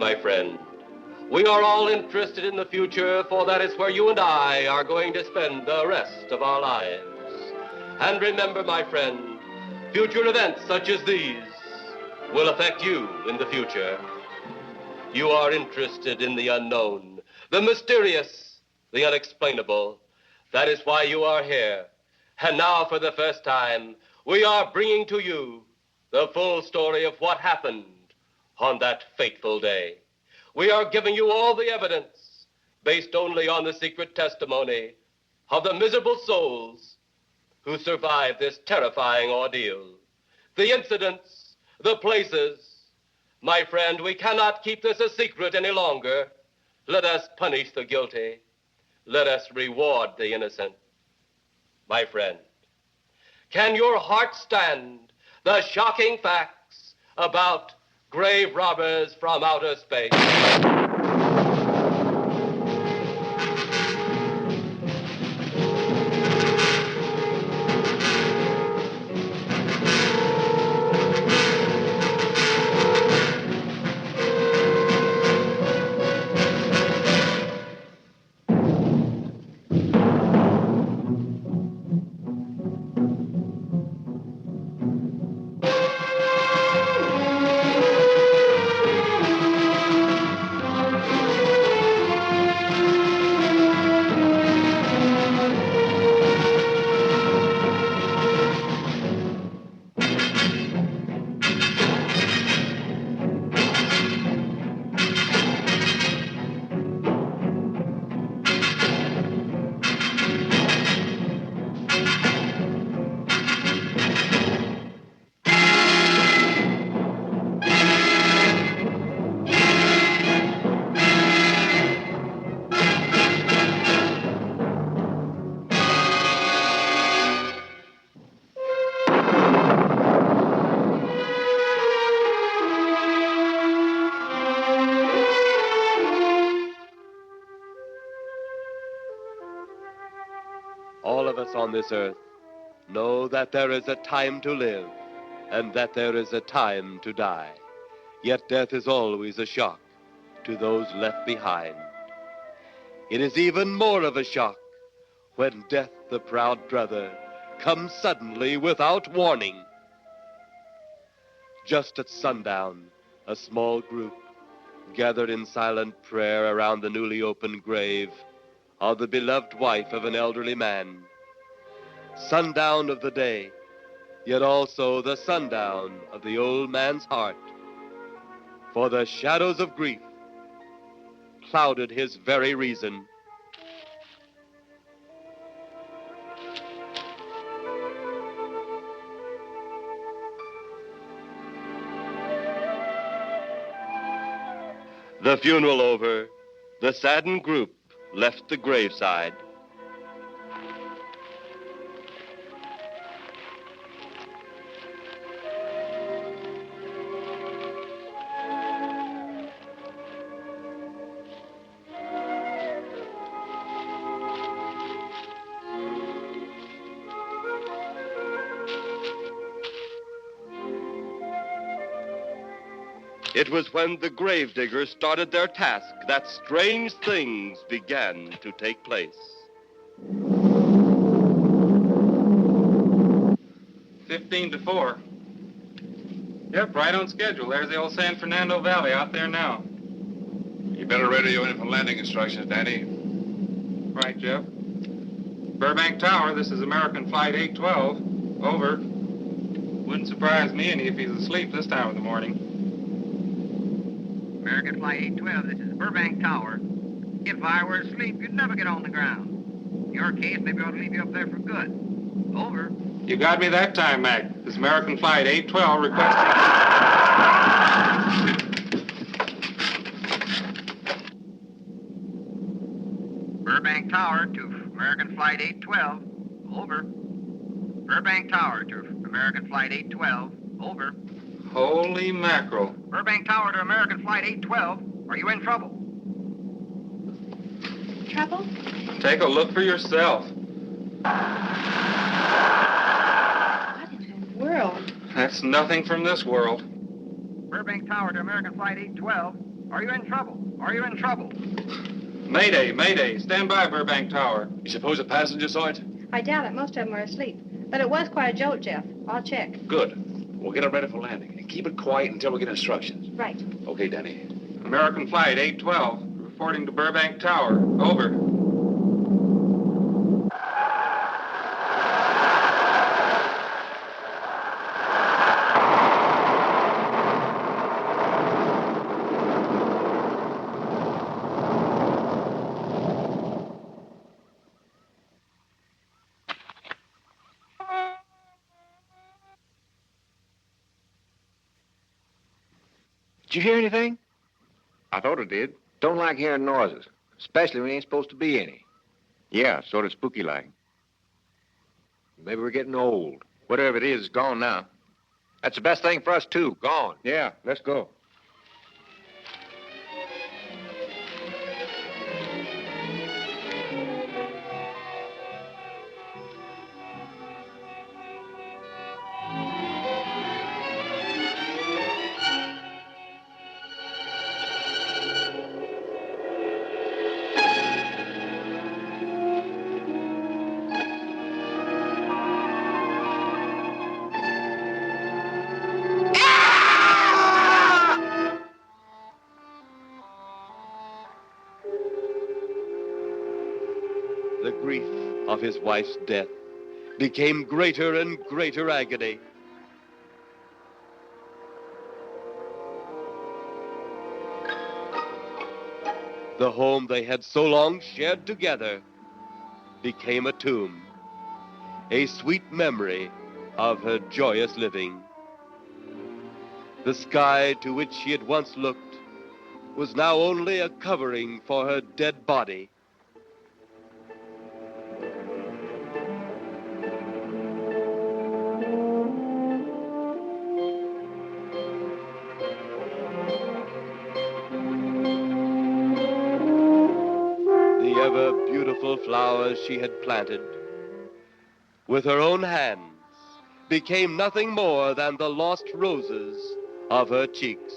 My friend, we are all interested in the future, for that is where you and I are going to spend the rest of our lives. And remember, my friend, future events such as these will affect you in the future. You are interested in the unknown, the mysterious, the unexplainable. That is why you are here. And now, for the first time, we are bringing to you the full story of what happened on that fateful day. We are giving you all the evidence based only on the secret testimony of the miserable souls who survived this terrifying ordeal. The incidents, the places. My friend, we cannot keep this a secret any longer. Let us punish the guilty. Let us reward the innocent. My friend, can your heart stand the shocking facts about grave robbers from outer space? All of us on this earth know that there is a time to live and that there is a time to die. Yet death is always a shock to those left behind. It is even more of a shock when death, the proud brother, comes suddenly without warning. Just at sundown, a small group gathered in silent prayer around the newly opened grave of the beloved wife of an elderly man. Sundown of the day, yet also the sundown of the old man's heart. For the shadows of grief clouded his very reason. The funeral over, the saddened group left the graveside. It was when the gravediggers started their task that strange things began to take place. 15-4. Yep, right on schedule. There's the old San Fernando Valley out there now. You better radio in for landing instructions, Danny. Right, Jeff. Burbank Tower, this is American Flight 812. Over. Wouldn't surprise me any if he's asleep this time of the morning. American Flight 812, this is Burbank Tower. If I were asleep, you'd never get on the ground. In your case, maybe I ought to leave you up there for good. Over. You got me that time, Mac. This is American Flight 812 requesting... Burbank Tower to American Flight 812. Over. Burbank Tower to American Flight 812. Over. Holy mackerel. Burbank Tower to American Flight 812. Are you in trouble? Trouble? Take a look for yourself. What in the world? That's nothing from this world. Burbank Tower to American Flight 812. Are you in trouble? Are you in trouble? Mayday, mayday. Stand by, Burbank Tower. You suppose a passenger saw it? I doubt it. Most of them are asleep. But it was quite a jolt, Jeff. I'll check. Good. We'll get it ready for landing. And keep it quiet until we get instructions. Right. Okay, Danny. American Flight 812, reporting to Burbank Tower. Over. Did you hear anything? I thought it did. Don't like hearing noises, especially when there ain't supposed to be any. Yeah, sort of spooky-like. Maybe we're getting old. Whatever it is, it's gone now. That's the best thing for us, too. Gone. Yeah, let's go. The grief of his wife's death became greater and greater agony. The home they had so long shared together became a tomb, a sweet memory of her joyous living. The sky to which she had once looked was now only a covering for her dead body. The ever-beautiful flowers she had planted with her own hands became nothing more than the lost roses of her cheeks.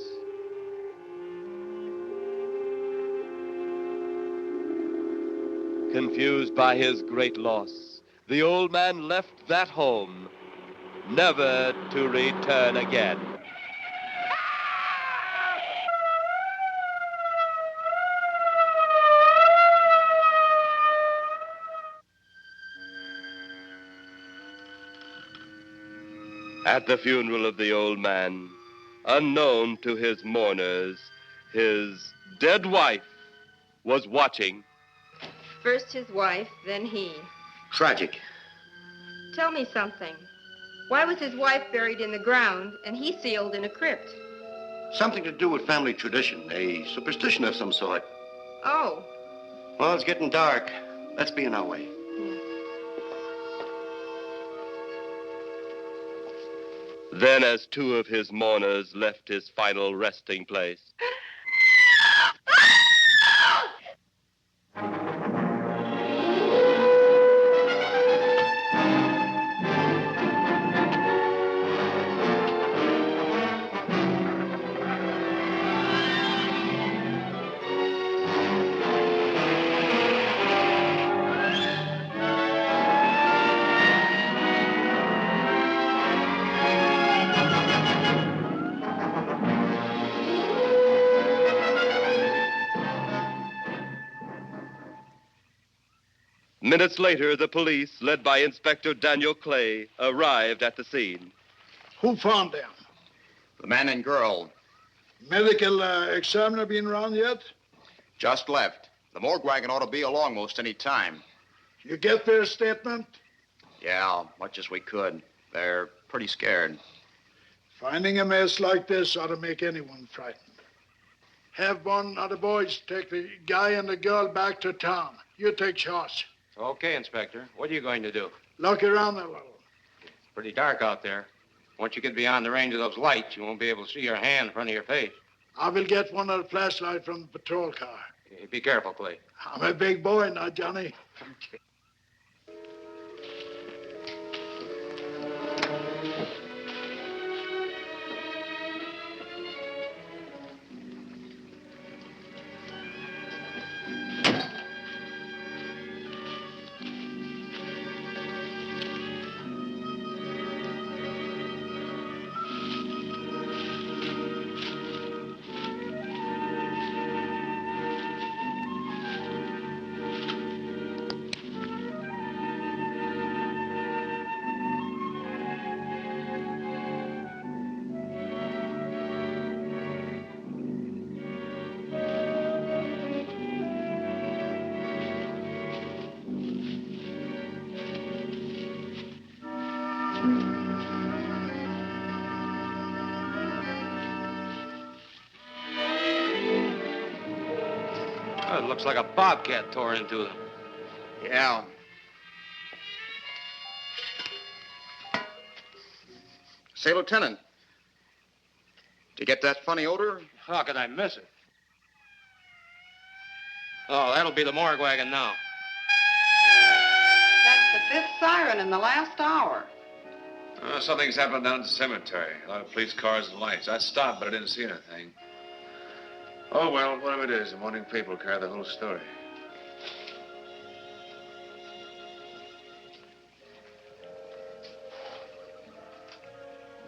Confused by his great loss, the old man left that home, never to return again. At the funeral of the old man, unknown to his mourners, his dead wife was watching. First his wife, then he. Tragic. Tell me something. Why was his wife buried in the ground and he sealed in a crypt? Something to do with family tradition, a superstition of some sort. Oh. Well, it's getting dark. Let's be on our way. Then, as two of his mourners left his final resting place, minutes later, the police, led by Inspector Daniel Clay, arrived at the scene. Who found them? The man and girl Medical examiner been around yet? just left. The morgue wagon ought to be along most any time. You get their statement? Yeah, much as we could. They're pretty scared. Finding a mess like this ought to make anyone frightened. Have one of the boys take the guy and the girl back to town. You take charge. Okay, Inspector. What are you going to do? Look around a little. It's pretty dark out there. Once you get beyond the range of those lights, you won't be able to see your hand in front of your face. I will get one of the flashlights from the patrol car. Hey, be careful, Clay. I'm a big boy now, Johnny. Okay. looks like a bobcat tore into them. Yeah. Say, Lieutenant, did you get that funny odor? How could I miss it? Oh, that'll be the morgue wagon now. That's the 5th siren in the last hour. Something's happened down at the cemetery. A lot of police cars and lights. I stopped, but I didn't see anything. Oh, well, whatever it is, the morning paper will carry the whole story.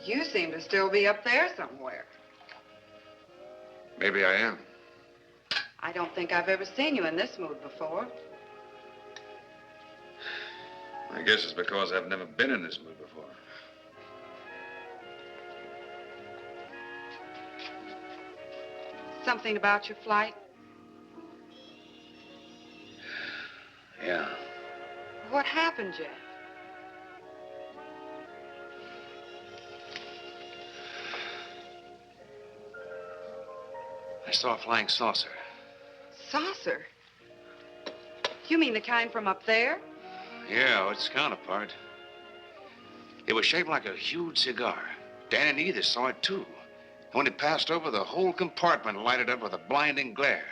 You seem to still be up there somewhere. Maybe I am. I don't think I've ever seen you in this mood before. I guess it's because I've never been in this mood before. Something about your flight? Yeah. What happened, Jeff? I saw a flying saucer. Saucer? You mean the kind from up there? Yeah, its counterpart. It was shaped like a huge cigar. Dan and Edith saw it, too. And when it passed over, the whole compartment lighted up with a blinding glare.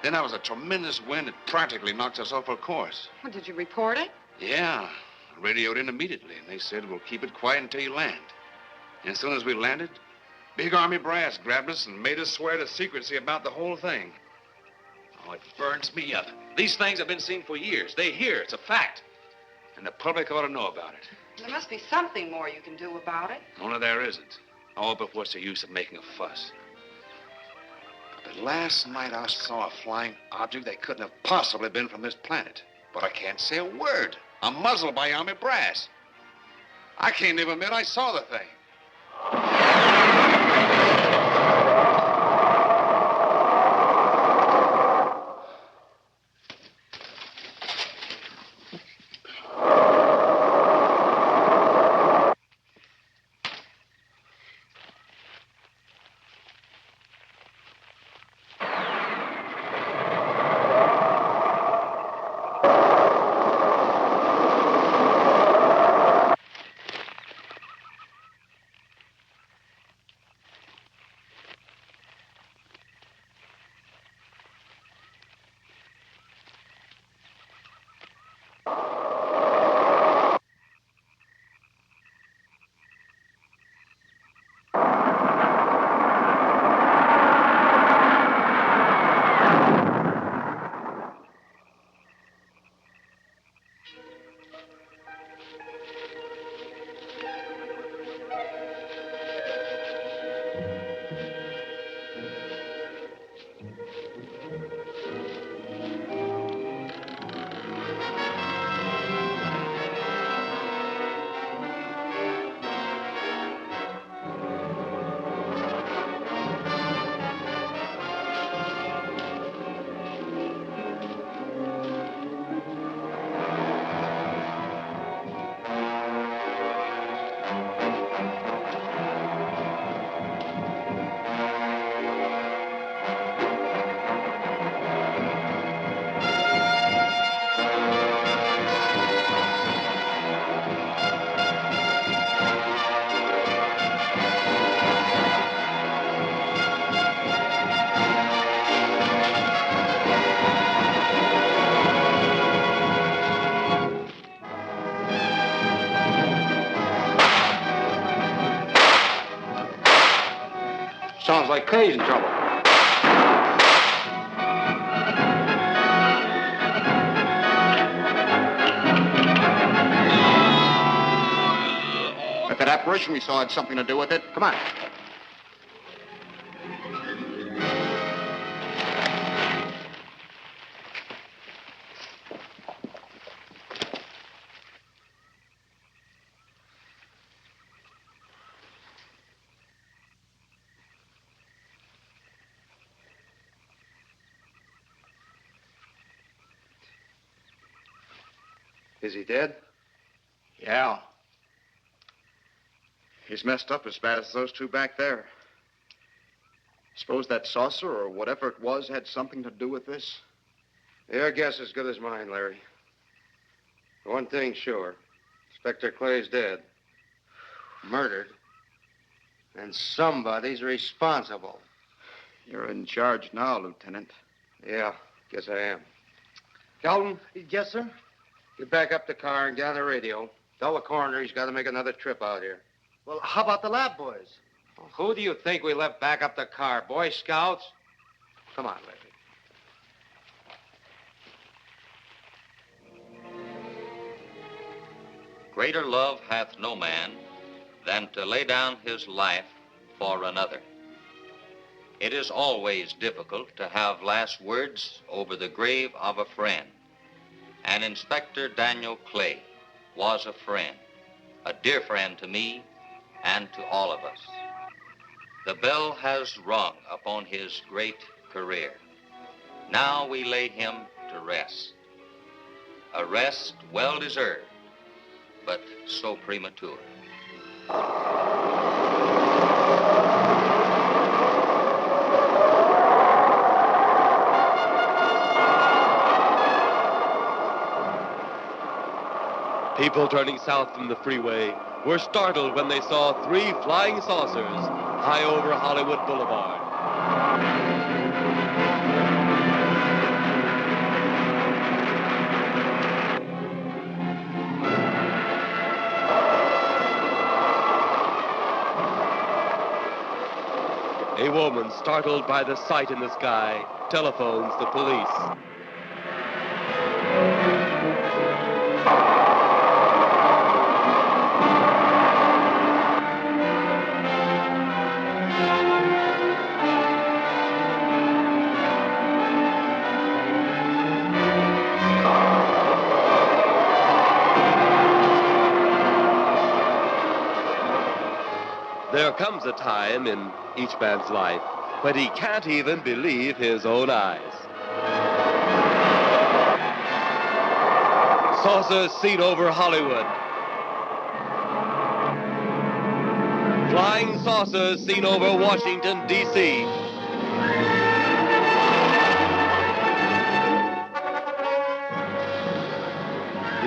Then there was a tremendous wind that practically knocked us off our course. Well, did you report it? Yeah. I radioed in immediately, and they said, we'll keep it quiet until you land. And as soon as we landed, big Army brass grabbed us and made us swear to secrecy about the whole thing. Oh, it burns me up. These things have been seen for years. They hear. It's a fact. And the public ought to know about it. There must be something more you can do about it. Only there isn't. Oh, but what's the use of making a fuss? But last night I saw a flying object that couldn't have possibly been from this planet. But I can't say a word. I'm muzzled by Army brass. I can't even admit I saw the thing. Sounds like Kay's in trouble. If that apparition we saw had something to do with it, come on. Is he dead? Yeah. He's messed up as bad as those two back there. Suppose that saucer or whatever it was had something to do with this? Your guess is as good as mine, Larry. One thing's sure. Inspector Clay's dead. Murdered. And somebody's responsible. You're in charge now, Lieutenant. Yeah, guess I am. Kelton? Yes, sir? Get back up the car and get on the radio. Tell the coroner he's got to make another trip out here. Well, how about the lab boys? Well, who do you think we left back up the car? Boy Scouts? Come on, Larry. Greater love hath no man than to lay down his life for another. It is always difficult to have last words over the grave of a friend. And Inspector Daniel Clay was a friend, a dear friend to me and to all of us. The bell has rung upon his great career. Now we lay him to rest. A rest well deserved, but so premature. People turning south from the freeway were startled when they saw 3 flying saucers high over Hollywood Boulevard. A woman, startled by the sight in the sky, telephones the police. There comes a time in each man's life when he can't even believe his own eyes. Saucers seen over Hollywood. Flying saucers seen over Washington, D.C.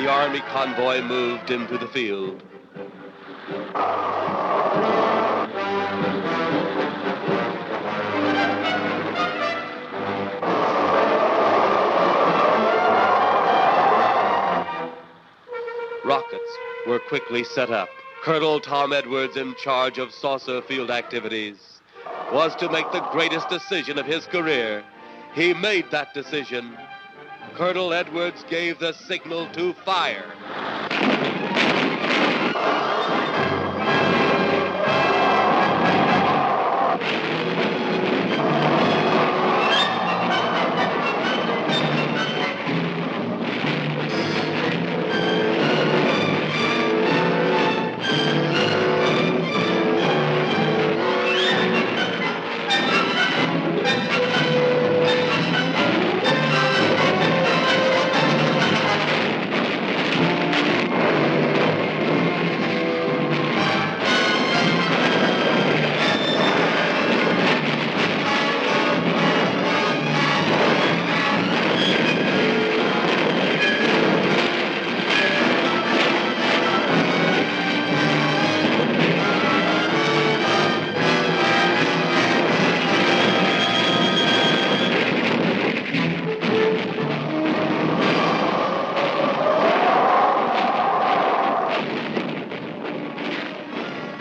The Army convoy moved into the field. Rockets were quickly set up. Colonel Tom Edwards, in charge of saucer field activities, was to make the greatest decision of his career. He made that decision. Colonel Edwards gave the signal to fire.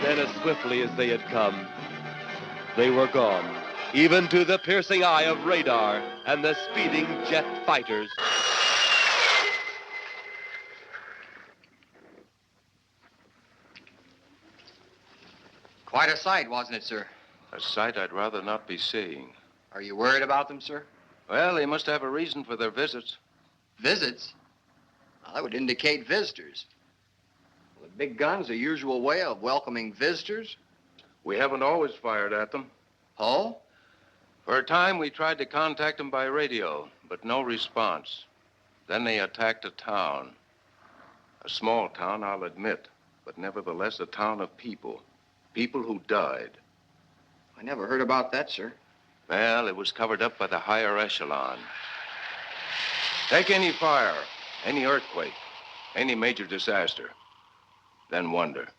Then, as swiftly as they had come, they were gone, even to the piercing eye of radar and the speeding jet fighters. Quite a sight, wasn't it, sir? A sight I'd rather not be seeing. Are you worried about them, sir? Well, they must have a reason for their visits. Visits? Well, that would indicate visitors. Well, the big gun's the usual way of welcoming visitors. We haven't always fired at them. Oh? For a time, we tried to contact them by radio, but no response. Then they attacked a town. A small town, I'll admit, but nevertheless a town of people. People who died. I never heard about that, sir. Well, it was covered up by the higher echelon. Take any fire, any earthquake, any major disaster, then wonder.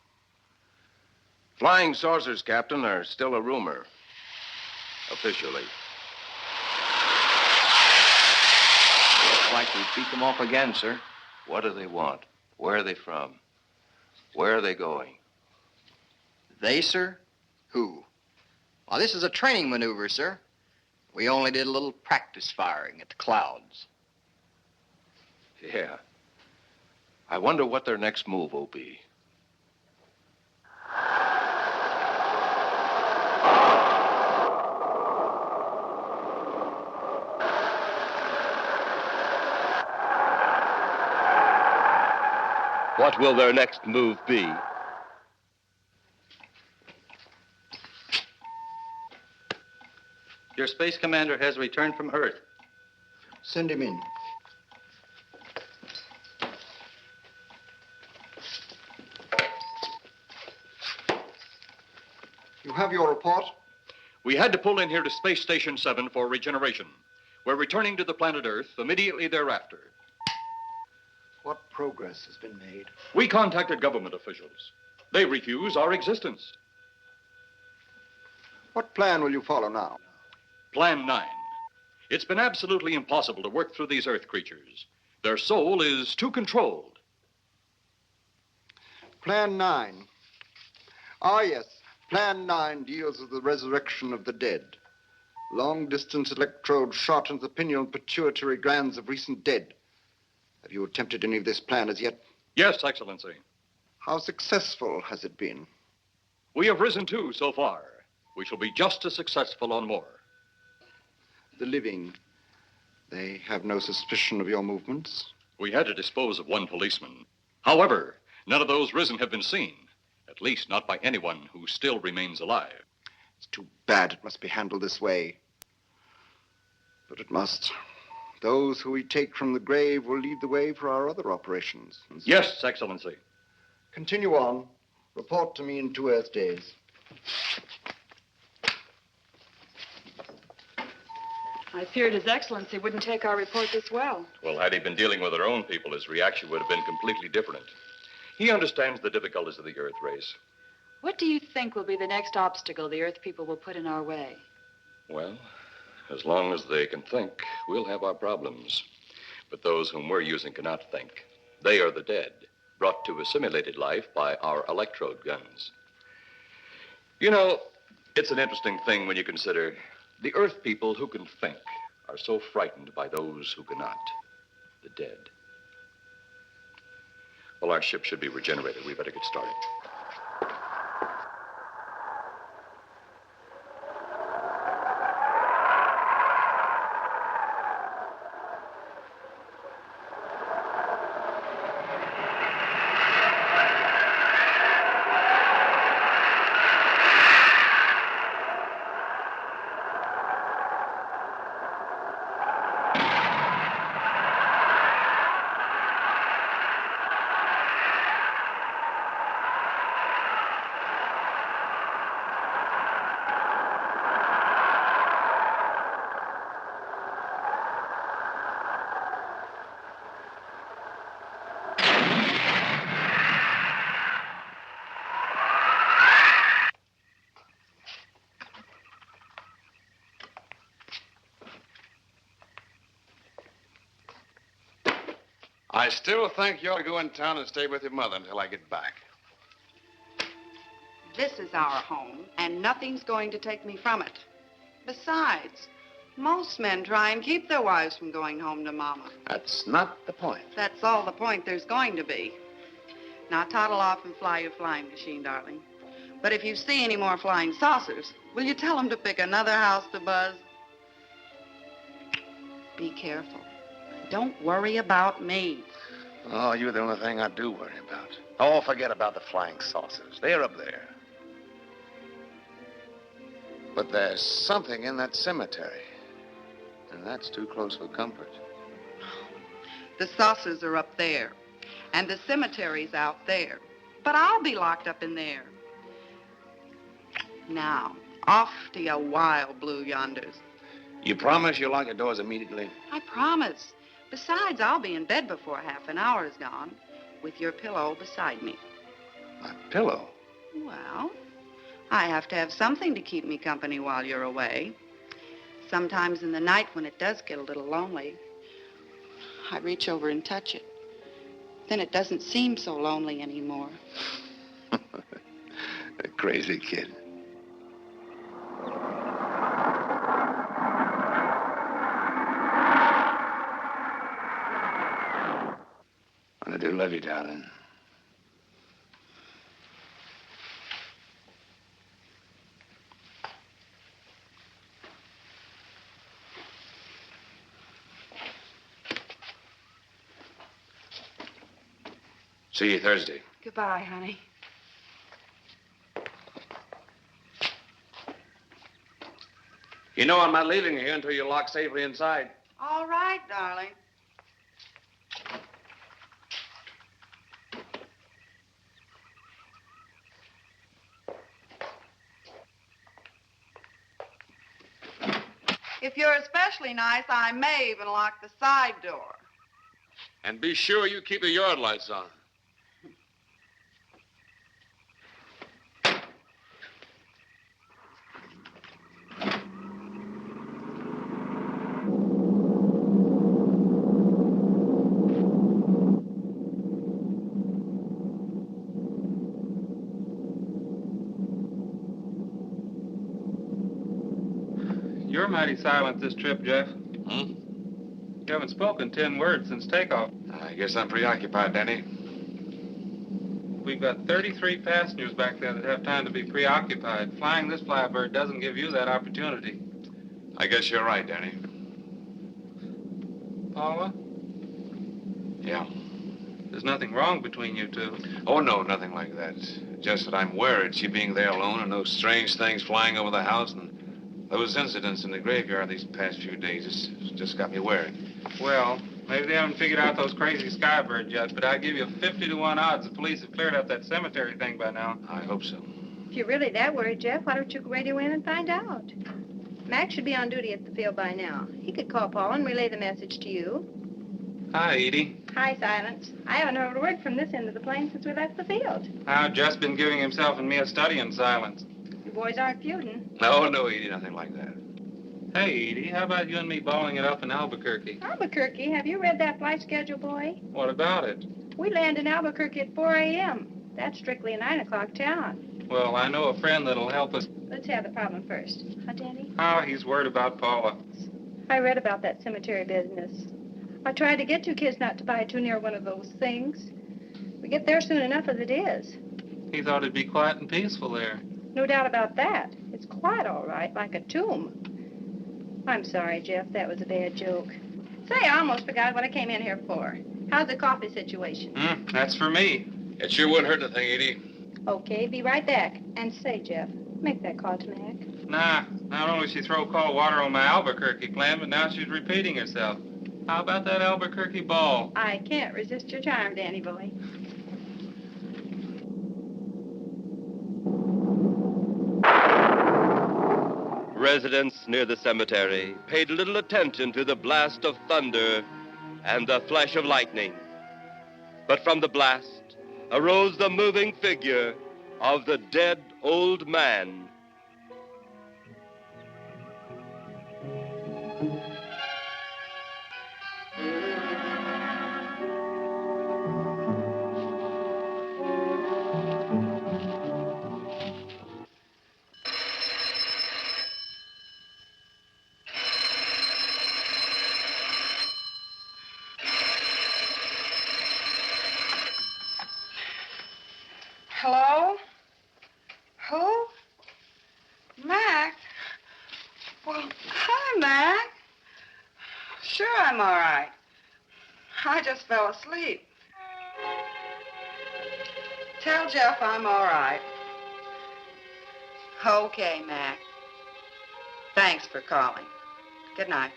Flying saucers, Captain, are still a rumor. Officially. Looks like we beat them off again, sir. What do they want? Where are they from? Where are they going? They, sir? Who? Well, this is a training maneuver, sir. We only did a little practice firing at the clouds. Yeah. I wonder what their next move will be. What will their next move be? Your space commander has returned from Earth. Send him in. You have your report? We had to pull in here to Space Station 7 for regeneration. We're returning to the planet Earth immediately thereafter. What progress has been made? We contacted government officials. They refuse our existence. What plan will you follow now? Plan 9. It's been absolutely impossible to work through these Earth creatures. Their soul is too controlled. Plan 9. Ah, yes. Plan 9 deals with the resurrection of the dead. Long-distance electrode shot into the pineal and pituitary glands of recent dead. Have you attempted any of this plan as yet? Yes, Excellency. How successful has it been? We have risen too so far. We shall be just as successful on more. The living, they have no suspicion of your movements? We had to dispose of one policeman. However, none of those risen have been seen. At least not by anyone who still remains alive. It's too bad it must be handled this way. But it must. Those who we take from the grave will lead the way for our other operations. Yes, Excellency. Continue on. Report to me in 2 Earth days. I feared His Excellency wouldn't take our report this well. Well, had he been dealing with our own people, his reaction would have been completely different. He understands the difficulties of the Earth race. What do you think will be the next obstacle the Earth people will put in our way? Well, as long as they can think, we'll have our problems. But those whom we're using cannot think. They are the dead, brought to a simulated life by our electrode guns. You know, it's an interesting thing when you consider the Earth people who can think are so frightened by those who cannot, the dead. Well, our ship should be regenerated. We better get started. I still think you ought to go in town and stay with your mother until I get back. This is our home, and nothing's going to take me from it. Besides, most men try and keep their wives from going home to Mama. That's not the point. That's all the point there's going to be. Now toddle off and fly your flying machine, darling. But if you see any more flying saucers, will you tell them to pick another house to buzz? Be careful. Don't worry about me. Oh, you're the only thing I do worry about. Oh, forget about the flying saucers. They're up there. But there's something in that cemetery. And that's too close for comfort. The saucers are up there, and the cemetery's out there. But I'll be locked up in there. Now, off to your wild blue yonders. You promise you'll lock your doors immediately? I promise. Besides, I'll be in bed before half an hour is gone, with your pillow beside me. My pillow? Well, I have to have something to keep me company while you're away. Sometimes in the night when it does get a little lonely, I reach over and touch it. Then it doesn't seem so lonely anymore. A crazy kid. I do love you, darling. See you Thursday. Goodbye, honey. You know I'm not leaving you here until you're locked safely inside. All right, darling. If you're especially nice, I may even lock the side door. And be sure you keep the yard lights on. You're mighty silent this trip, Jeff. Hmm? You haven't spoken 10 words since takeoff. I guess I'm preoccupied, Danny. We've got 33 passengers back there that have time to be preoccupied. Flying this flybird doesn't give you that opportunity. I guess you're right, Danny. Paula, Yeah. there's nothing wrong between you two. Oh, no, nothing like that. Just that I'm worried, she being there alone and those strange things flying over the house and those incidents in the graveyard these past few days. It's just got me worried. Well, maybe they haven't figured out those crazy skybirds yet, but I give you 50-to-1 odds the police have cleared up that cemetery thing by now. I hope so. If you're really that worried, Jeff, why don't you radio in and find out? Mac should be on duty at the field by now. He could call Paul and relay the message to you. Hi, Edie. Hi, Silence. I haven't heard a word from this end of the plane since we left the field. I've just been giving himself and me a study in silence. You boys aren't feuding. No, Edie, nothing like that. Hey, Edie, how about you and me balling it up in Albuquerque? Albuquerque? Have you read that flight schedule, boy? What about it? We land in Albuquerque at 4 a.m. That's strictly a 9 o'clock town. Well, I know a friend that'll help us. Let's have the problem first. Huh, Danny? Oh, he's worried about Paula. I read about that cemetery business. I tried to get you kids not to buy too near one of those things. We get there soon enough as it is. He thought it'd be quiet and peaceful there. No doubt about that. It's quiet, all right, like a tomb. I'm sorry, Jeff. That was a bad joke. Say, I almost forgot what I came in here for. How's the coffee situation? That's for me. It sure wouldn't hurt anything, Edie. Okay, be right back. And say, Jeff, make that call to Mac. Nah, not only she throw cold water on my Albuquerque plan, but now she's repeating herself. How about that Albuquerque ball? I can't resist your charm, Danny boy. Residents near the cemetery paid little attention to the blast of thunder and the flash of lightning. But from the blast arose the moving figure of the dead old man. Hello? Who? Mac? Well, hi, Mac. Sure, I'm all right. I just fell asleep. Tell Jeff I'm all right. Okay, Mac. Thanks for calling. Good night.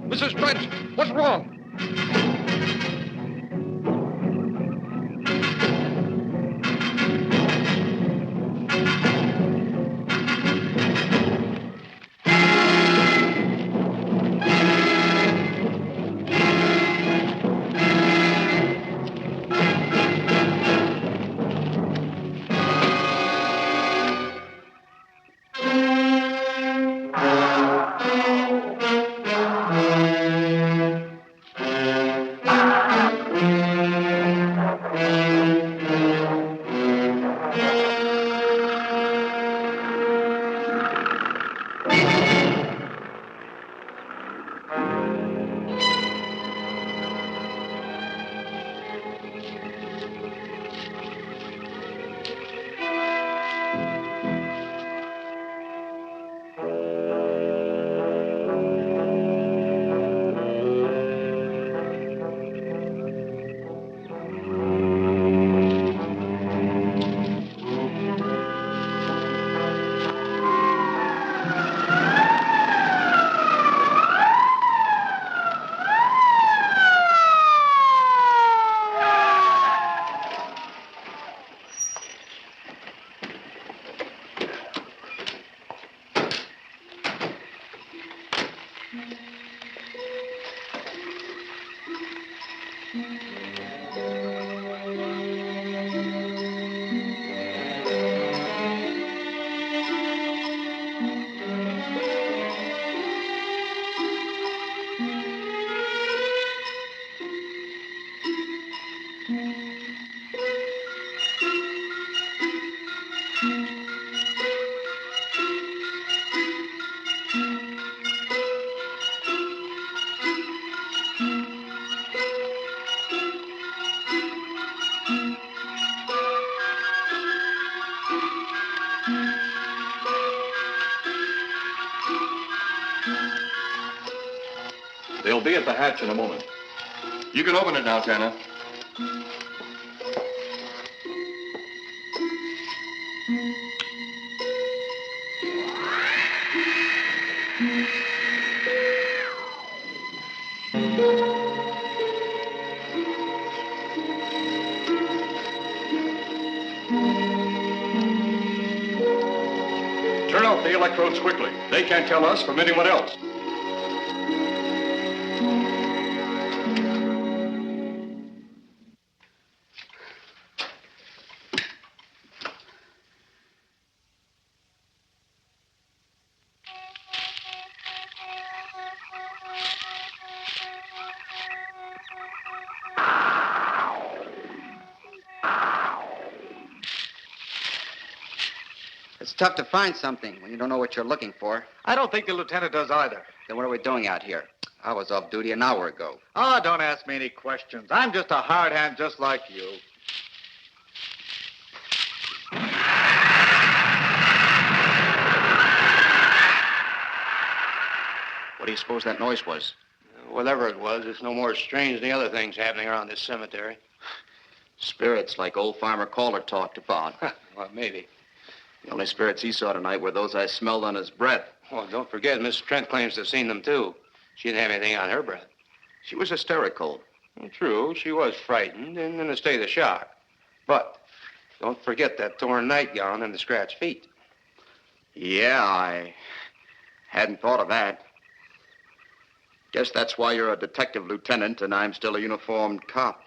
Mrs. Trent, what's wrong? They'll be at the hatch in a moment. You can open it now, Tanner. Turn off the electrodes quickly. They can't tell us from anyone else. It's tough to find something when you don't know what you're looking for. I don't think the lieutenant does either. Then what are we doing out here? I was off duty an hour ago. Oh, don't ask me any questions. I'm just a hard hand just like you. What do you suppose that noise was? Whatever it was, it's no more strange than the other things happening around this cemetery. Spirits like old Farmer Calder talked about. Well, maybe. The only spirits he saw tonight were those I smelled on his breath. Well, don't forget, Miss Trent claims to have seen them, too. She didn't have anything on her breath. She was hysterical. Well, true, she was frightened and in a state of shock. But don't forget that torn nightgown and the scratched feet. Yeah, I hadn't thought of that. Guess that's why you're a detective lieutenant and I'm still a uniformed cop.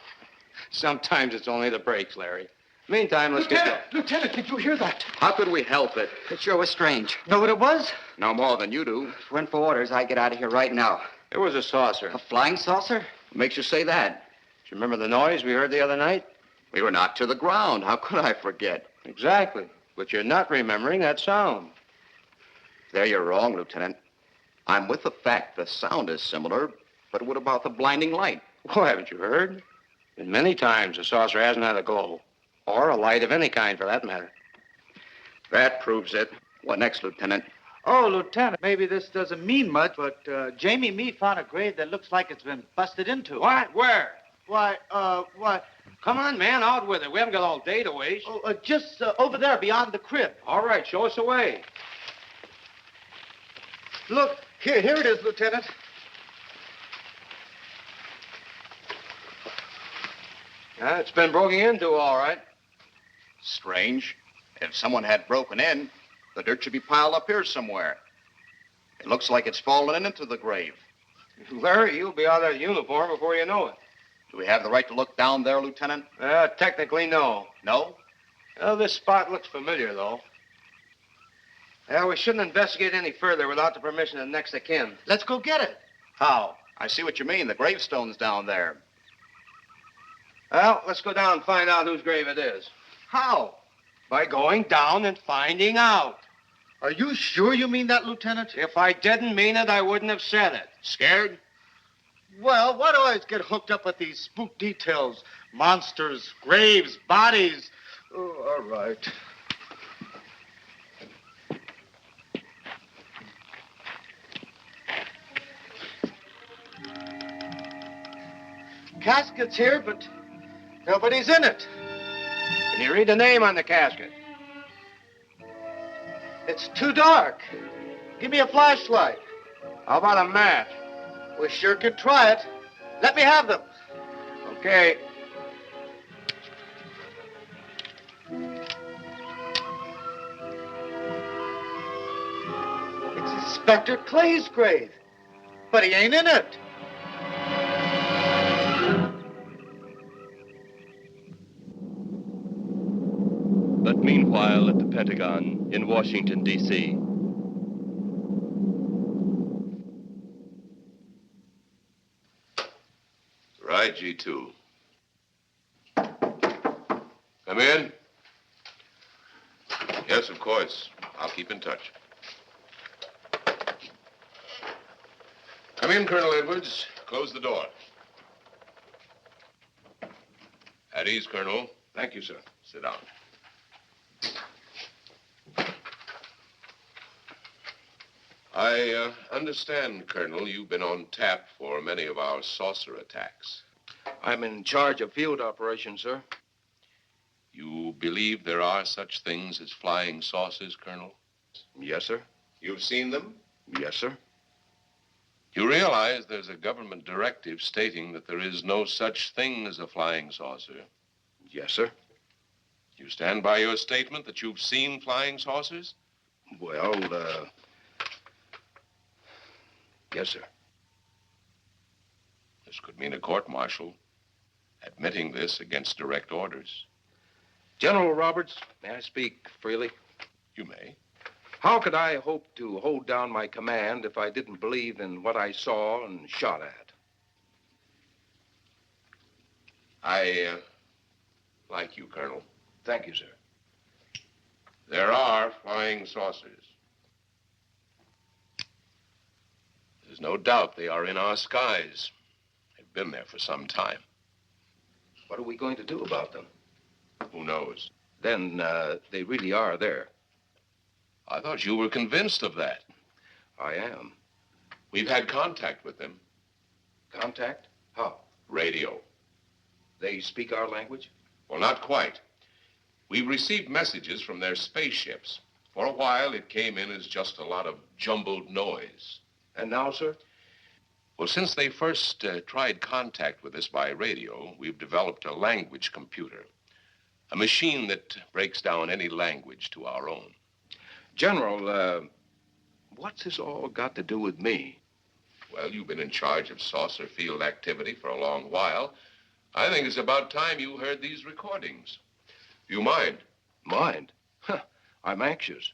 Sometimes it's only the breaks, Larry. Meantime, let's get going. Lieutenant, did you hear that? How could we help it? It sure was strange. Know what it was? No more than you do. If it went for orders, I'd get out of here right now. It was a saucer. A flying saucer? What makes you say that? Do you remember the noise we heard the other night? We were knocked to the ground. How could I forget? Exactly. But you're not remembering that sound. There you're wrong, Lieutenant. I'm with the fact the sound is similar, but what about the blinding light? Oh, haven't you heard? Been many times the saucer hasn't had a glow. Or a light of any kind, for that matter. That proves it. What next, Lieutenant? Oh, Lieutenant, maybe this doesn't mean much, but Jamie Mee found a grave that looks like it's been busted into. What? Where? Why, what? Come on, man, out with it. We haven't got all day to waste. Oh, just over there beyond the crib. All right, show us the way. Look, here it is, Lieutenant. It's been broken into, all right. Strange. If someone had broken in, the dirt should be piled up here somewhere. It looks like it's fallen into the grave. Larry, you'll be out of that uniform before you know it. Do we have the right to look down there, Lieutenant? Technically, no. No? Well, this spot looks familiar, though. Yeah, we shouldn't investigate any further without the permission of next of kin. Let's go get it. How? I see what you mean. The gravestone's down there. Well, let's go down and find out whose grave it is. How? By going down and finding out. Are you sure you mean that, Lieutenant? If I didn't mean it, I wouldn't have said it. Scared? Well, why do I always get hooked up with these spook details? Monsters, graves, bodies. Oh, all right. Casket's here, but nobody's in it. Can you read the name on the casket? It's too dark. Give me a flashlight. How about a match? We sure could try it. Let me have them. Okay. It's Inspector Clay's grave, but he ain't in it. But meanwhile, at the Pentagon in Washington, D.C., Right, G2. Come in. Yes, of course. I'll keep in touch. Come in, Colonel Edwards. Close the door. At ease, Colonel. Thank you, sir. Sit down. I understand, Colonel, you've been on tap for many of our saucer attacks. I'm in charge of field operations, sir. You believe there are such things as flying saucers, Colonel? Yes, sir. You've seen them? Yes, sir. You realize there's a government directive stating that there is no such thing as a flying saucer? Yes, sir. You stand by your statement that you've seen flying saucers? Well, yes, sir. This could mean a court-martial, admitting this against direct orders. General Roberts, may I speak freely? You may. How could I hope to hold down my command if I didn't believe in what I saw and shot at? I like you, Colonel. Thank you, sir. There are flying saucers. There's no doubt they are in our skies. They've been there for some time. What are we going to do about them? Who knows? Then they really are there. I thought you were convinced of that. I am. We've had contact with them. Contact? How? Radio. They speak our language? Well, not quite. We received messages from their spaceships. For a while, it came in as just a lot of jumbled noise. And now, sir? Well, since they first tried contact with us by radio, we've developed a language computer. A machine that breaks down any language to our own. General, what's this all got to do with me? Well, you've been in charge of saucer field activity for a long while. I think it's about time you heard these recordings. Do you mind? Mind? Huh, I'm anxious.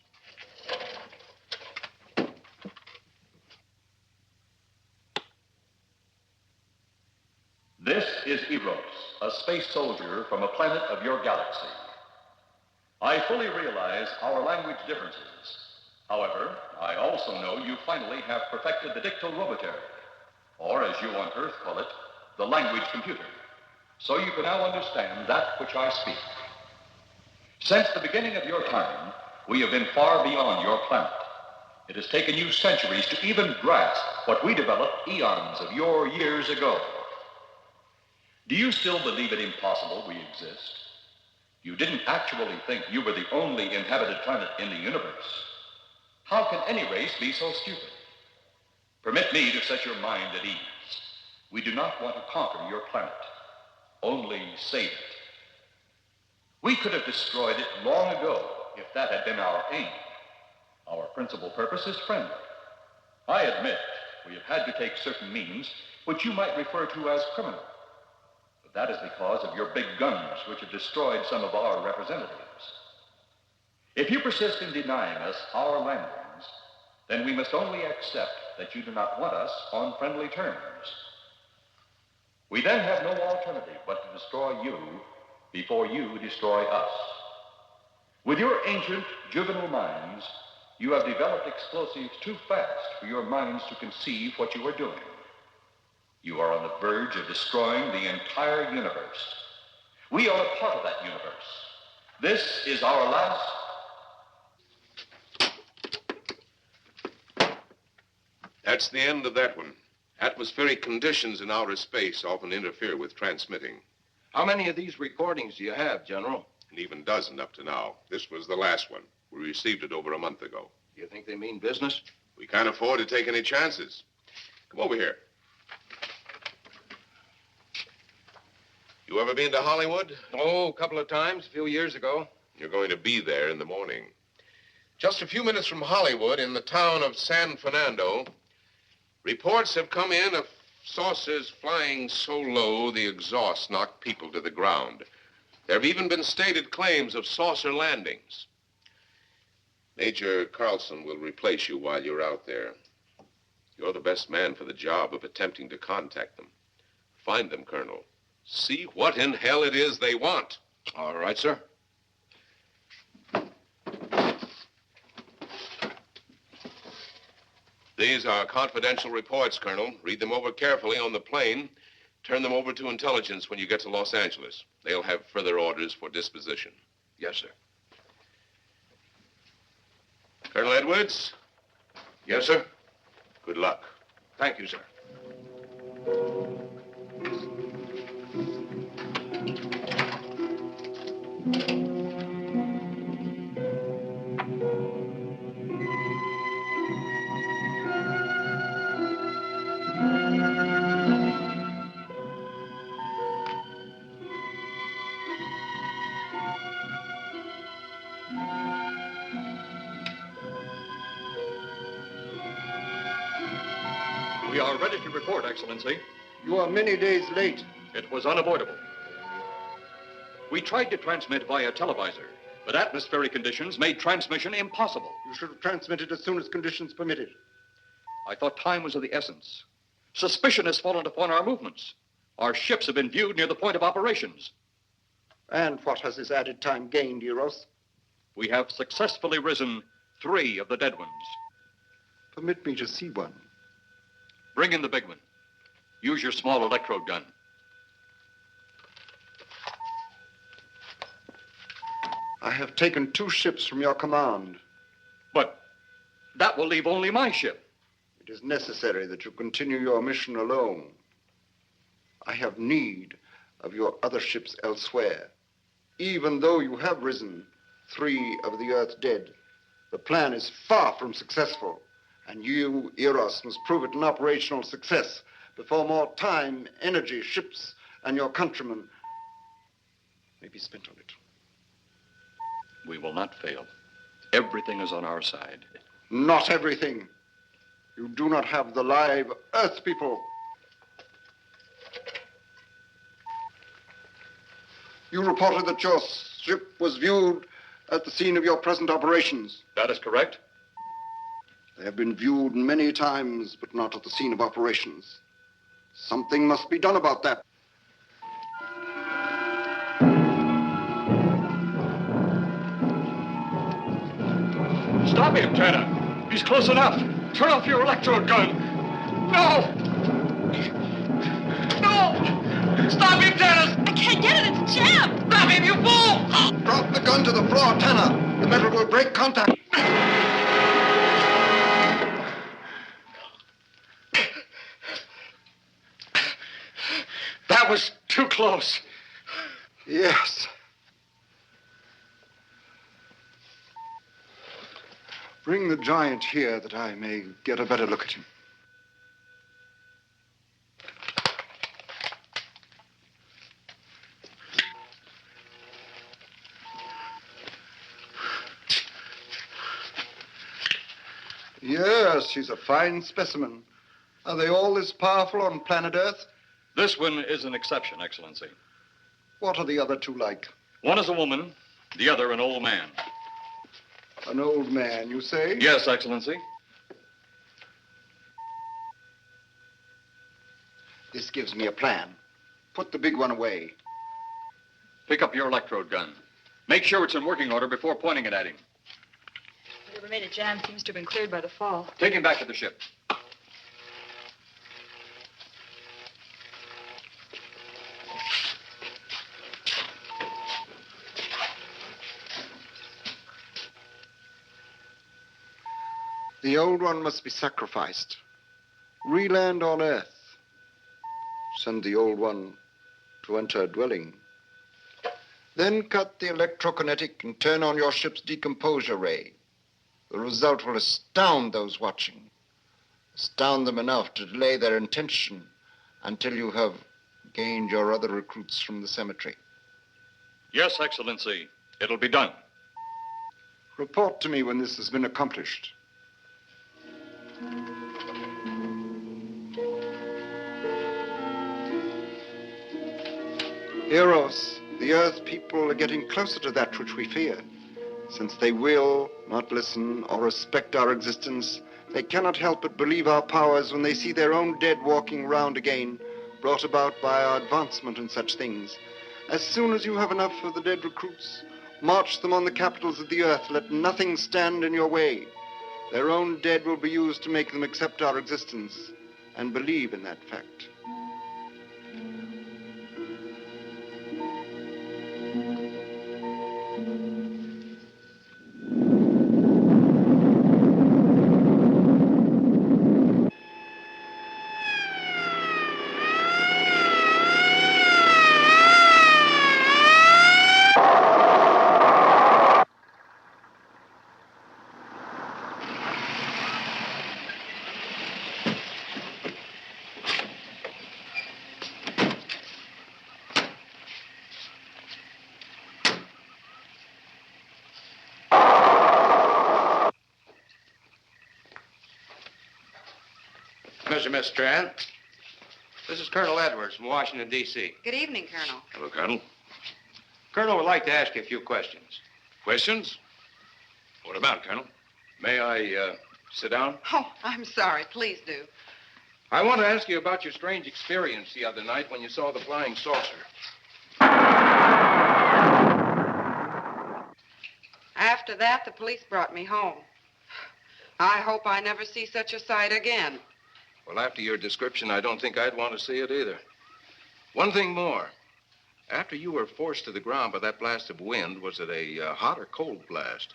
This is Eros, a space soldier from a planet of your galaxy. I fully realize our language differences. However, I also know you finally have perfected the dictoroboter, or as you on Earth call it, the language computer. So you can now understand that which I speak. Since the beginning of your time, we have been far beyond your planet. It has taken you centuries to even grasp what we developed eons of your years ago. Do you still believe it impossible we exist? You didn't actually think you were the only inhabited planet in the universe. How can any race be so stupid? Permit me to set your mind at ease. We do not want to conquer your planet. only save it. We could have destroyed it long ago if that had been our aim. Our principal purpose is friendly. I admit we have had to take certain means which you might refer to as criminal. But that is because of your big guns, which have destroyed some of our representatives. If you persist in denying us our landings, then we must only accept that you do not want us on friendly terms. We then have no alternative but to destroy you before you destroy us. With your ancient juvenile minds, you have developed explosives too fast for your minds to conceive what you are doing. You are on the verge of destroying the entire universe. We are a part of that universe. This is our last... That's the end of that one. Atmospheric conditions in outer space often interfere with transmitting. How many of these recordings do you have, General? An even dozen up to now. This was the last one. We received it over a month ago. Do you think they mean business? We can't afford to take any chances. Come over here. You ever been to Hollywood? Oh, a couple of times, a few years ago. You're going to be there in the morning. Just a few minutes from Hollywood, in the town of San Fernando, reports have come in of saucers flying so low the exhaust knocked people to the ground. There have even been stated claims of saucer landings. Major Carlson will replace you while you're out there. You're the best man for the job of attempting to contact them. Find them, Colonel. See what in hell it is they want. All right, sir. These are confidential reports, Colonel. Read them over carefully on the plane. Turn them over to intelligence when you get to Los Angeles. They'll have further orders for disposition. Yes, sir. Colonel Edwards? Yes, sir. Good luck. Thank you, sir. We are ready to report, Excellency. You are many days late. It was unavoidable. We tried to transmit via televisor, but atmospheric conditions made transmission impossible. You should have transmitted as soon as conditions permitted. I thought time was of the essence. Suspicion has fallen upon our movements. Our ships have been viewed near the point of operations. And what has this added time gained, Eros? We have successfully risen 3 of the dead ones. Permit me to see one. Bring in the big one. Use your small electrode gun. I have taken 2 ships from your command. But that will leave only my ship. It is necessary that you continue your mission alone. I have need of your other ships elsewhere. Even though you have risen 3 of the Earth's dead, the plan is far from successful. And you, Eros, must prove it an operational success before more time, energy, ships, and your countrymen may be spent on it. We will not fail. Everything is on our side. Not everything. You do not have the live Earth people. You reported that your ship was viewed at the scene of your present operations. That is correct. They have been viewed many times, but not at the scene of operations. Something must be done about that. Stop him, Tanner. He's close enough. Turn off your electrode gun. No! No! Stop him, Tanner! I can't get it. It's jammed. Stop him, you fool! Drop the gun to the floor, Tanner. The metal will break contact. That was too close. Yes. Bring the giant here that I may get a better look at him. Yes, she's a fine specimen. Are they all this powerful on planet Earth? This one is an exception, Excellency. What are the other two like? One is a woman, the other an old man. An old man, you say? Yes, Excellency. This gives me a plan. Put the big one away. Pick up your electrode gun. Make sure it's in working order before pointing it at him. Whatever made a jam seems to have been cleared by the fall. Take him back to the ship. The old one must be sacrificed. Re-land on Earth. Send the old one to enter a dwelling. Then cut the electrokinetic and turn on your ship's decomposure ray. The result will astound those watching. Astound them enough to delay their intention until you have gained your other recruits from the cemetery. Yes, Excellency. It'll be done. Report to me when this has been accomplished. Eros, the Earth people are getting closer to that which we fear. Since they will not listen or respect our existence, they cannot help but believe our powers when they see their own dead walking round again, brought about by our advancement and such things. As soon as you have enough of the dead recruits, march them on the capitals of the Earth. Let nothing stand in your way. Their own dead will be used to make them accept our existence and believe in that fact. Miss Strand. This is Colonel Edwards from Washington, D.C. Good evening, Colonel. Hello, Colonel. Colonel would like to ask you a few questions. Questions? What about, Colonel? May I sit down? Oh, I'm sorry. Please do. I want to ask you about your strange experience the other night when you saw the flying saucer. After that, the police brought me home. I hope I never see such a sight again. Well, after your description, I don't think I'd want to see it either. One thing more. After you were forced to the ground by that blast of wind, was it a hot or cold blast?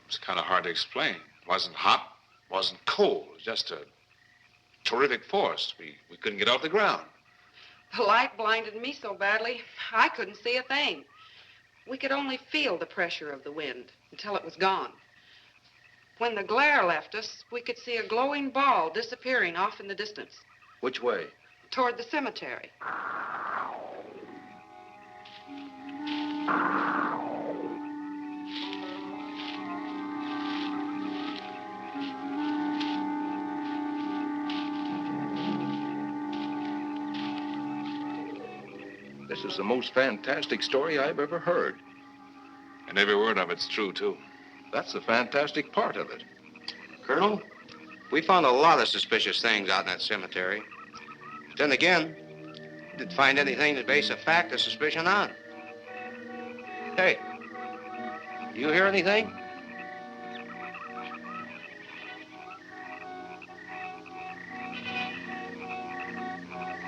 It's kind of hard to explain. It wasn't hot, wasn't cold. It was just a terrific force. We couldn't get off the ground. The light blinded me so badly, I couldn't see a thing. We could only feel the pressure of the wind until it was gone. When the glare left us, we could see a glowing ball disappearing off in the distance. Which way? Toward the cemetery. This is the most fantastic story I've ever heard. And every word of it's true, too. That's the fantastic part of it. Colonel, we found a lot of suspicious things out in that cemetery. But then again, we didn't find anything to base a fact or suspicion on. Hey, do you hear anything?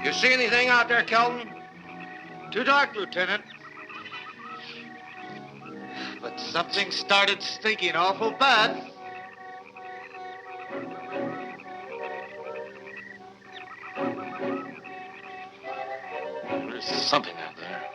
You see anything out there, Kelton? Too dark, Lieutenant. But something started stinking awful bad. There's something out there.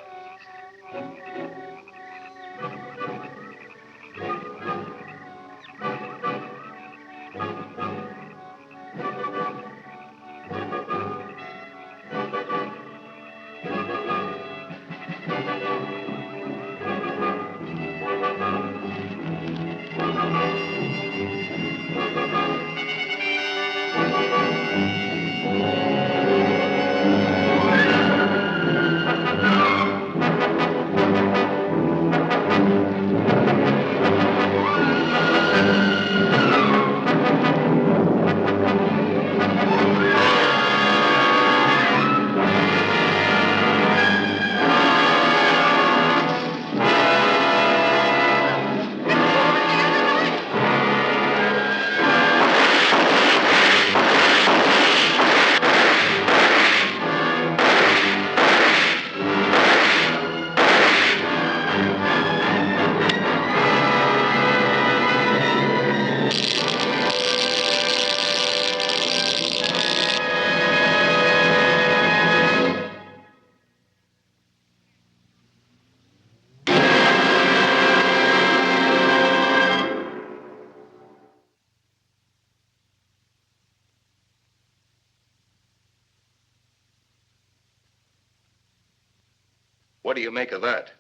What do you make of that?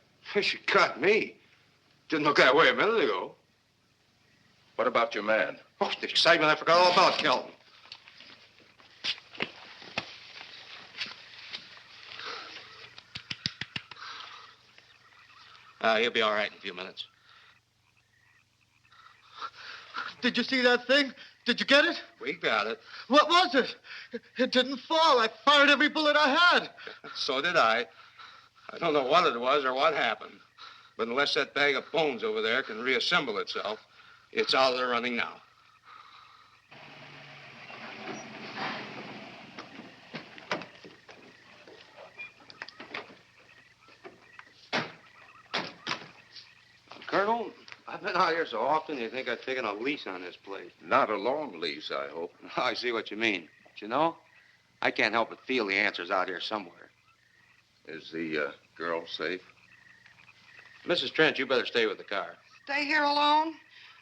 She got me. Didn't look that way a minute ago. What about your man? Oh, the excitement, I forgot all about Kelton. He'll be all right in a few minutes. Did you see that thing? Did you get it? We got it. What was it? It didn't fall. I fired every bullet I had. So did I. I don't know what it was or what happened. But unless that bag of bones over there can reassemble itself, it's out of the running now. Colonel, I've been out here so often, you think I've taken a lease on this place. Not a long lease, I hope. I see what you mean. But you know, I can't help but feel the answer's out here somewhere. Is the girl safe? Mrs. Trent, you better stay with the car. Stay here alone?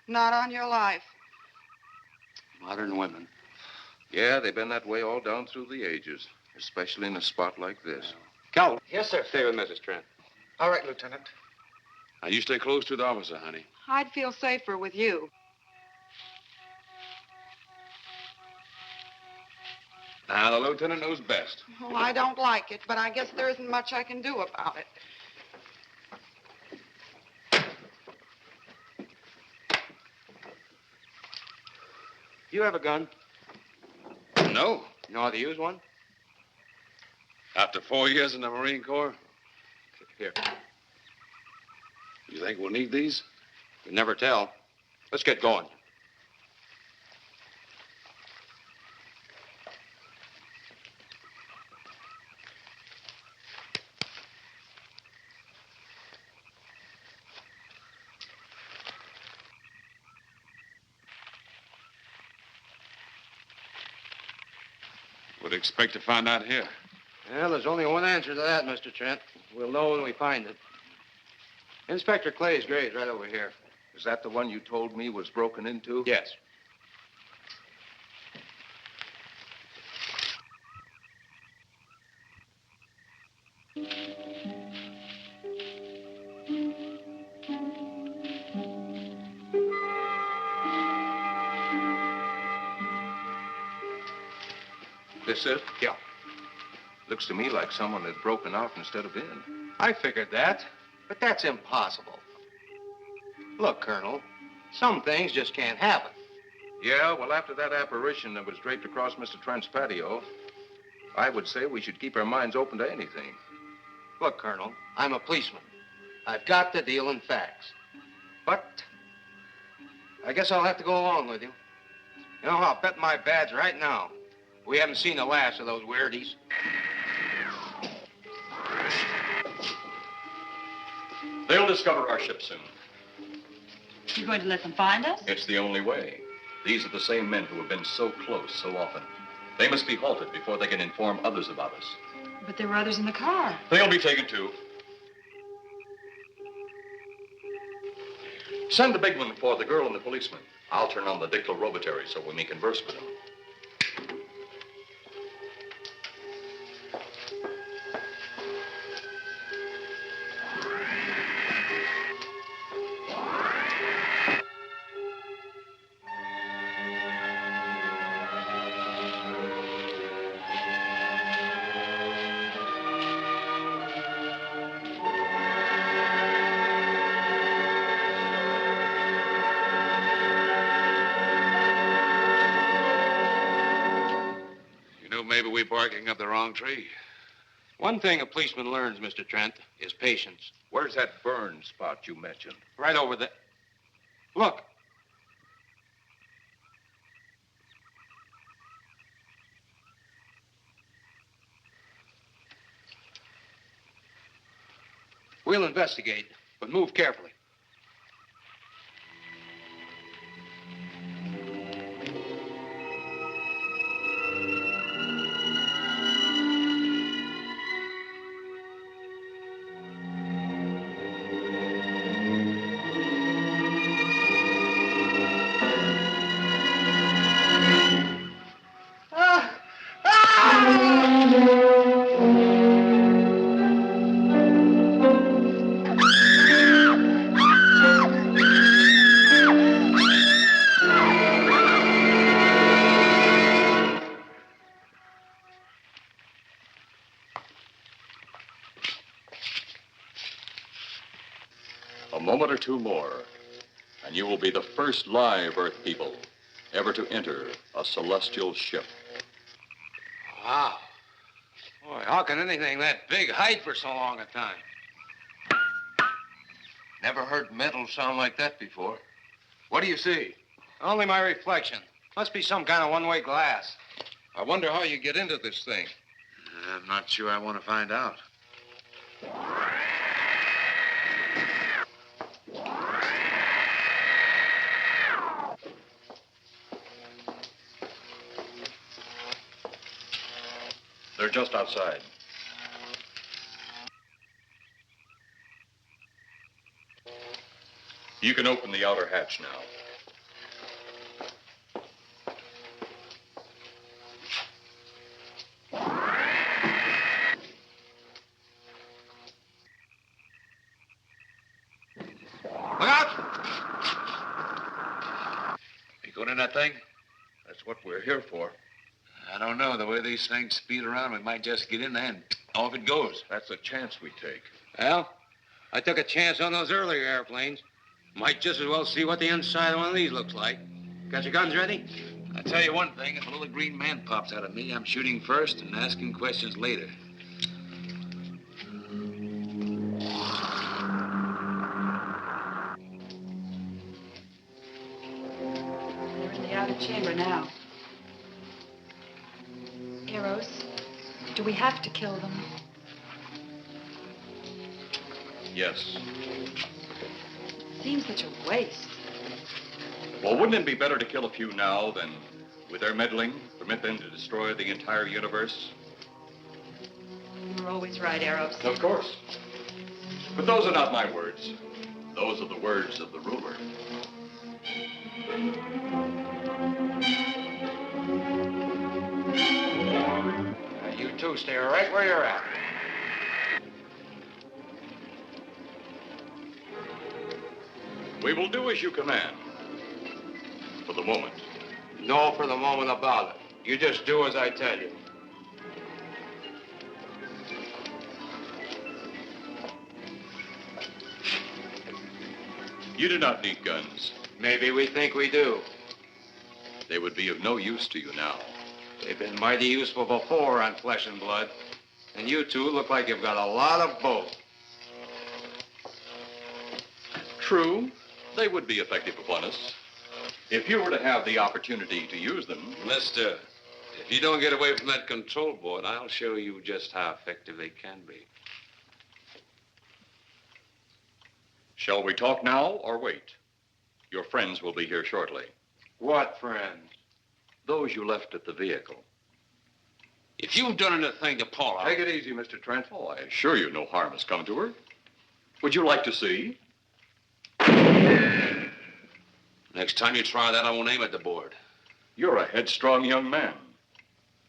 Not on your life. Modern women. Yeah, they've been that way all down through the ages, especially in a spot like this. Cal. Yes, sir. Stay with Mrs. Trent. All right, Lieutenant. Now, you stay close to the officer, honey. I'd feel safer with you. Now, the lieutenant knows best. Well, I don't like it, but I guess there isn't much I can do about it. You have a gun? No. You know how to use one? After 4 years in the Marine Corps? Here. You think we'll need these? You never tell. Let's get going. What do you expect to find out here? Well, there's only one answer to that, Mr. Trent. We'll know when we find it. Inspector Clay's grave's right over here. Is that the one you told me was broken into? Yes. This it? Yeah. Looks to me like someone had broken out instead of in. I figured that, but that's impossible. Look, Colonel, some things just can't happen. Yeah, well, after that apparition that was draped across Mr. Trent's patio, I would say we should keep our minds open to anything. Look, Colonel, I'm a policeman. I've got to deal in facts. But I guess I'll have to go along with you. You know, I'll bet my badge right now we haven't seen the last of those weirdies. They'll discover our ship soon. You going to let them find us? It's the only way. These are the same men who have been so close so often. They must be halted before they can inform others about us. But there were others in the car. They'll be taken too. Send the big one for the girl and the policeman. I'll turn on the dictal robotary so we may converse with them. Maybe we're barking up the wrong tree. One thing a policeman learns, Mr. Trent, is patience. Where's that burn spot you mentioned? Right over there. Look. We'll investigate, but move carefully. moment or two more, and you will be the first live Earth people ever to enter a celestial ship. Wow. Boy, how can anything that big hide for so long a time? Never heard metal sound like that before. What do you see? Only my reflection. Must be some kind of one-way glass. I wonder how you get into this thing. I'm not sure I want to find out. They're just outside. You can open the outer hatch now. Look out! You going in that thing? That's what we're here for. I don't know. The way these things speed around, we might just get in there and off it goes. That's a chance we take. Well, I took a chance on those earlier airplanes. Might just as well see what the inside of one of these looks like. Got your guns ready? I'll tell you one thing. If a little green man pops out of me, I'm shooting first and asking questions later. They're in the outer chamber now. Eros, do we have to kill them? Yes. Seems such a waste. Well, wouldn't it be better to kill a few now than, with their meddling, permit them to destroy the entire universe? You're always right, Eros. Of course. But those are not my words. Those are the words of the ruler. You two stay right where you're at. We will do as you command. For the moment. No for the moment about it. You just do as I tell you. You do not need guns. Maybe we think we do. They would be of no use to you now. They've been mighty useful before on flesh and blood. And you two look like you've got a lot of both. True, they would be effective upon us. If you were to have the opportunity to use them. Mister, if you don't get away from that control board, I'll show you just how effective they can be. Shall we talk now or wait? Your friends will be here shortly. What friends? Those you left at the vehicle. If you've done anything to Paula... Take it easy, Mr. Trent. Oh, I assure you no harm has come to her. Would you like to see? Next time you try that, I won't aim at the board. You're a headstrong young man.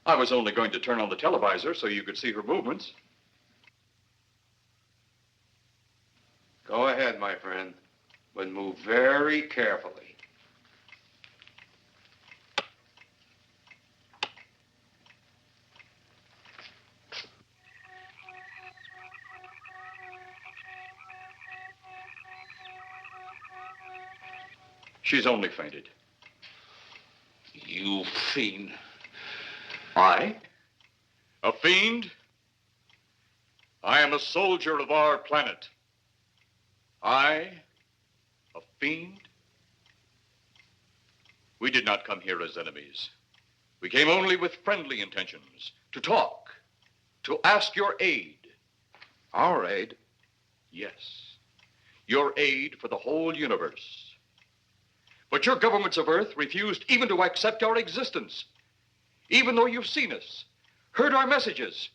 I was only going to turn on the televisor so you could see her movements. Go ahead, my friend, but move very carefully. She's only fainted. You fiend. I? A fiend? I am a soldier of our planet. I? A fiend? We did not come here as enemies. We came only with friendly intentions, to talk, to ask your aid. Our aid? Yes, your aid for the whole universe. But your governments of Earth refused even to accept our existence. Even though you've seen us, heard our messages,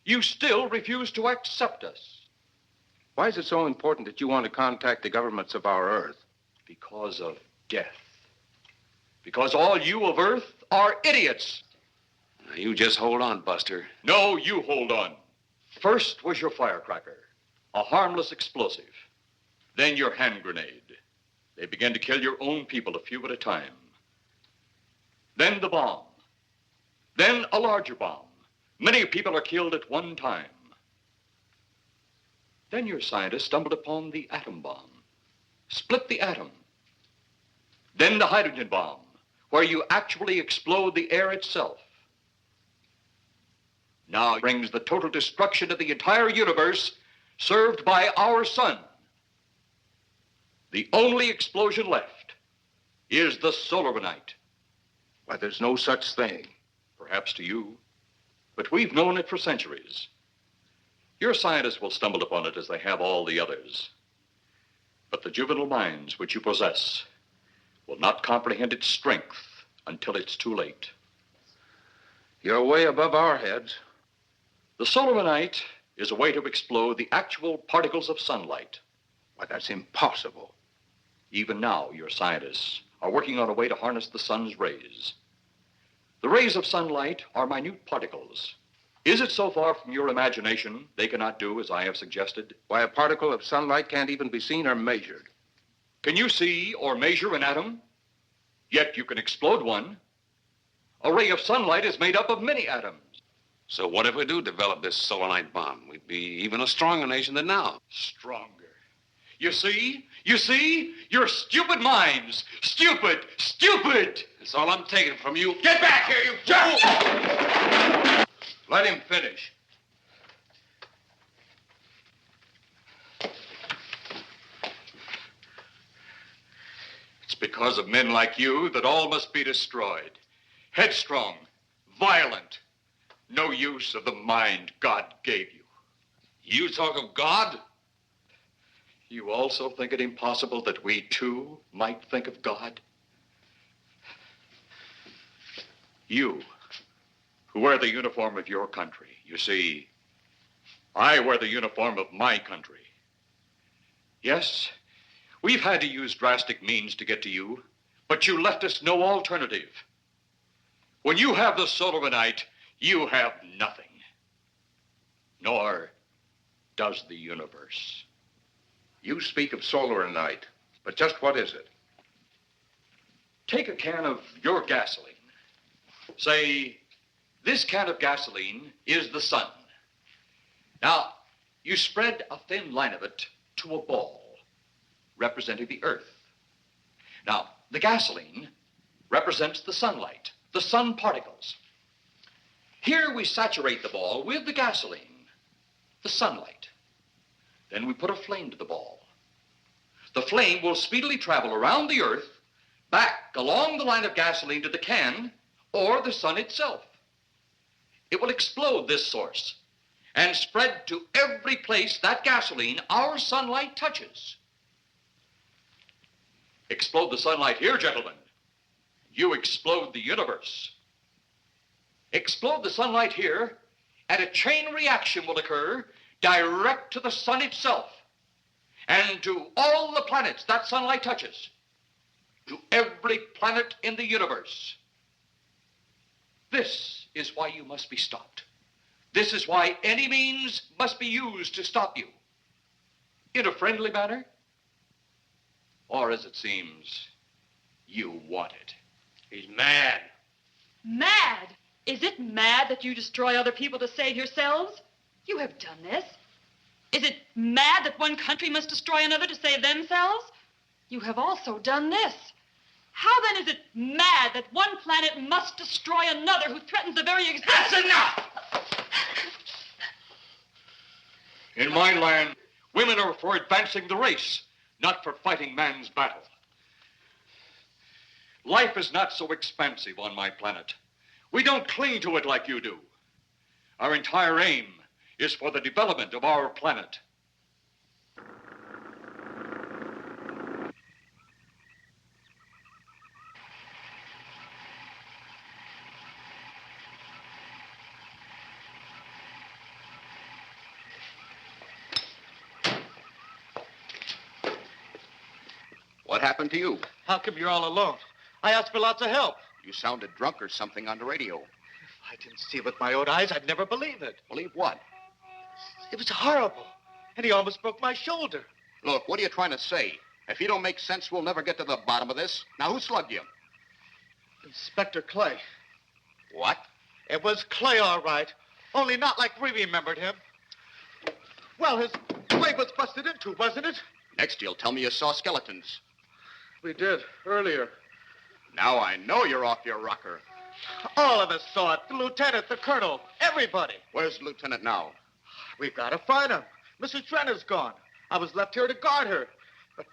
you still refuse to accept us. Why is it so important that you want to contact the governments of our Earth? Because of death. Because all you of Earth are idiots. Now, you just hold on, Buster. No, you hold on. First was your firecracker, a harmless explosive. Then your hand grenade. They began to kill your own people a few at a time. Then the bomb. Then a larger bomb. Many people are killed at one time. Then your scientists stumbled upon the atom bomb. split the atom. Then the hydrogen bomb, where you actually explode the air itself. Now it brings the total destruction of the entire universe served by our sun. The only explosion left is the solarite. Why, there's no such thing. Perhaps to you, but we've known it for centuries. Your scientists will stumble upon it as they have all the others. But the juvenile minds which you possess will not comprehend its strength until it's too late. You're way above our heads. The solarite is a way to explode the actual particles of sunlight. Why, that's impossible. Even now, your scientists are working on a way to harness the sun's rays. The rays of sunlight are minute particles. Is it so far from your imagination they cannot do as I have suggested? Why, a particle of sunlight can't even be seen or measured. Can you see or measure an atom? Yet you can explode one. A ray of sunlight is made up of many atoms. So what if we do develop this solarite bomb? We'd be even a stronger nation than now. Stronger. You see? You see? Your stupid minds. Stupid! Stupid! That's all I'm taking from you. Get back here, you fool! Let him finish. It's because of men like you that all must be destroyed. Headstrong, violent, no use of the mind God gave you. You talk of God? You also think it impossible that we, too, might think of God? You, who wear the uniform of your country. You see, I wear the uniform of my country. Yes, we've had to use drastic means to get to you, but you left us no alternative. When you have the solarite, you have nothing. Nor does the universe. You speak of solarite, but just what is it? Take a can of your gasoline. Say, this can of gasoline is the sun. Now, you spread a thin line of it to a ball, representing the earth. Now, the gasoline represents the sunlight, the sun particles. Here we saturate the ball with the gasoline, the sunlight. Then we put a flame to the ball. The flame will speedily travel around the earth, back along the line of gasoline to the can, or the sun itself. It will explode this source and spread to every place that gasoline, our sunlight, touches. Explode the sunlight here, gentlemen. You explode the universe. Explode the sunlight here, and a chain reaction will occur direct to the sun itself and to all the planets that sunlight touches, to every planet in the universe. This is why you must be stopped. This is why any means must be used to stop you. In a friendly manner, or as it seems, you want it. He's mad. Mad? Is it mad that you destroy other people to save yourselves? You have done this. Is it mad that one country must destroy another to save themselves? You have also done this. How then is it mad that one planet must destroy another who threatens the very existence? That's enough! In my land, women are for advancing the race, not for fighting man's battle. Life is not so expansive on my planet. We don't cling to it like you do. Our entire aim is for the development of our planet. What happened to you? How come you're all alone? I asked for lots of help. You sounded drunk or something on the radio. If I didn't see it with my own eyes, I'd never believe it. Believe what? It was horrible. And he almost broke my shoulder. Look, what are you trying to say? If you don't make sense, we'll never get to the bottom of this. Now, who slugged you? Inspector Clay. What? It was Clay, all right. Only not like we remembered him. Well, his leg was busted into, wasn't it? Next, you'll tell me you saw skeletons. We did, earlier. Now I know you're off your rocker. All of us saw it. The lieutenant, the colonel, everybody. Where's the lieutenant now? We've got to find him. Mrs. Trent is gone. I was left here to guard her. But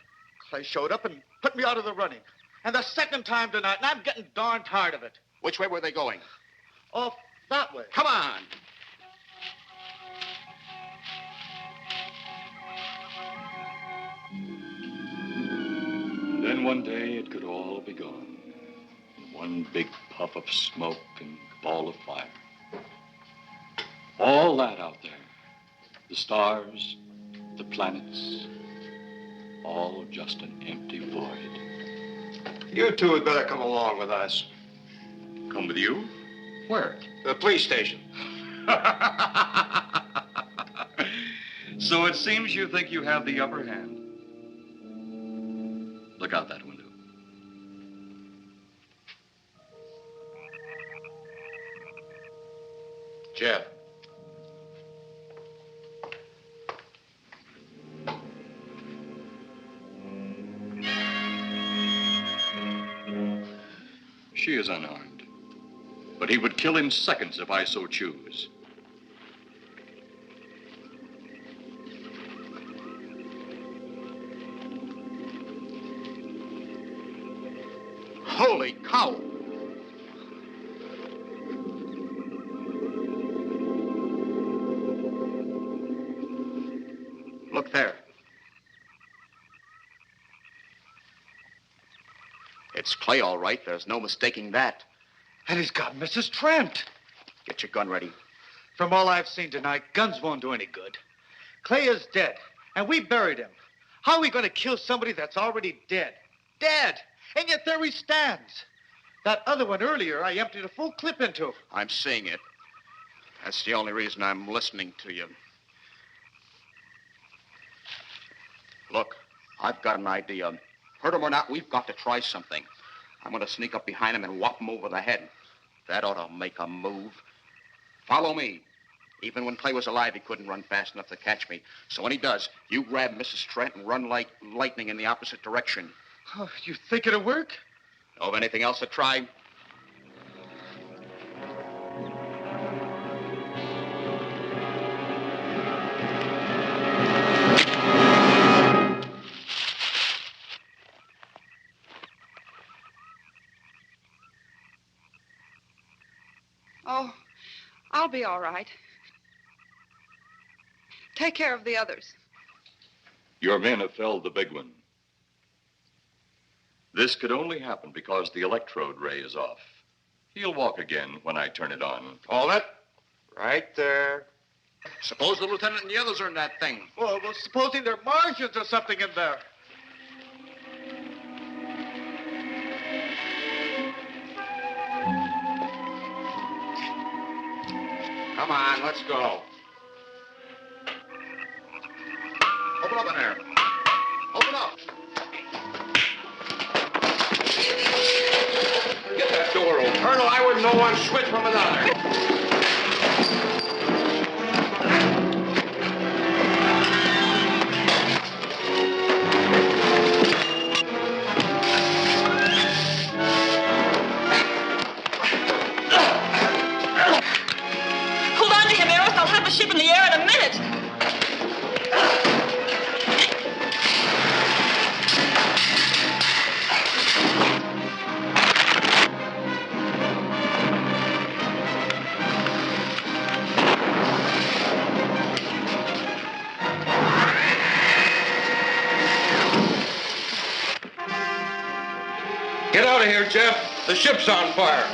Clay showed up and put me out of the running. And the second time tonight, and I'm getting darn tired of it. Which way were they going? Off that way. Come on. And then one day it could all be gone. One big puff of smoke and ball of fire. All that out there. The stars, the planets, all just an empty void. You two had better come along with us. Come with you? Where? The police station. So it seems you think you have the upper hand. Look out that window. Jeff. She is unarmed. But he would kill in seconds if I so choose. Holy cow! Look there. It's Clay, all right. There's no mistaking that. And he's got Mrs. Trent. Get your gun ready. From all I've seen tonight, guns won't do any good. Clay is dead, and we buried him. How are we going to kill somebody that's already dead? Dead! And yet there he stands. That other one earlier, I emptied a full clip into. I'm seeing it. That's the only reason I'm listening to you. Look, I've got an idea. Hurt him or not, we've got to try something. I'm going to sneak up behind him and whop him over the head. That ought to make a move. Follow me. Even when Clay was alive, he couldn't run fast enough to catch me. So when he does, you grab Mrs. Trent and run like lightning in the opposite direction. Oh, you think it'll work? Know of anything else to try? Oh, I'll be all right. Take care of the others. Your men have felled the big one. This could only happen because the electrode ray is off. He'll walk again when I turn it on. Hold it. Right there. Suppose the lieutenant and the others are in that thing. Well, supposing there are Martians or something in there. Come on, let's go. Open up in there. Open up. Get that door open. Colonel, I wouldn't know one switch from another. Hold on to him, Eros. I'll have the ship in the air in a minute. Get out of here, Jeff. The ship's on fire.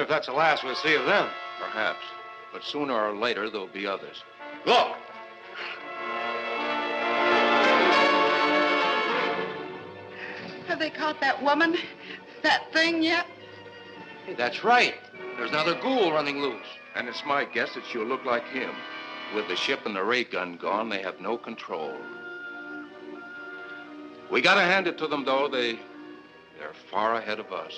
if that's the last we'll see of them. Perhaps. But sooner or later, there'll be others. Look! Have they caught that woman? That thing yet? Hey, that's right. There's another ghoul running loose. And it's my guess that she'll look like him. With the ship and the ray gun gone, they have no control. We gotta hand it to them, though. They're far ahead of us.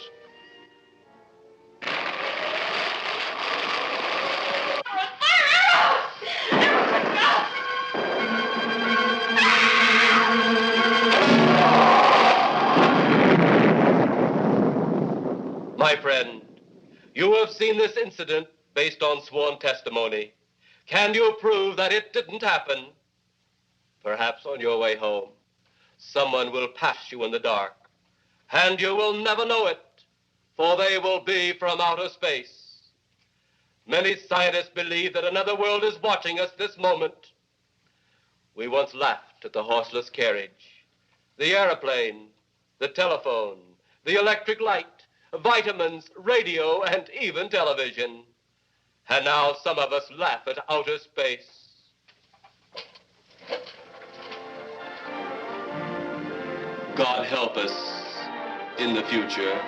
My friend, you have seen this incident based on sworn testimony. Can you prove that it didn't happen? Perhaps on your way home, someone will pass you in the dark, and you will never know it, for they will be from outer space. Many scientists believe that another world is watching us this moment. We once laughed at the horseless carriage, the airplane, the telephone, the electric light, vitamins, radio, and even television. And now some of us laugh at outer space. God help us in the future.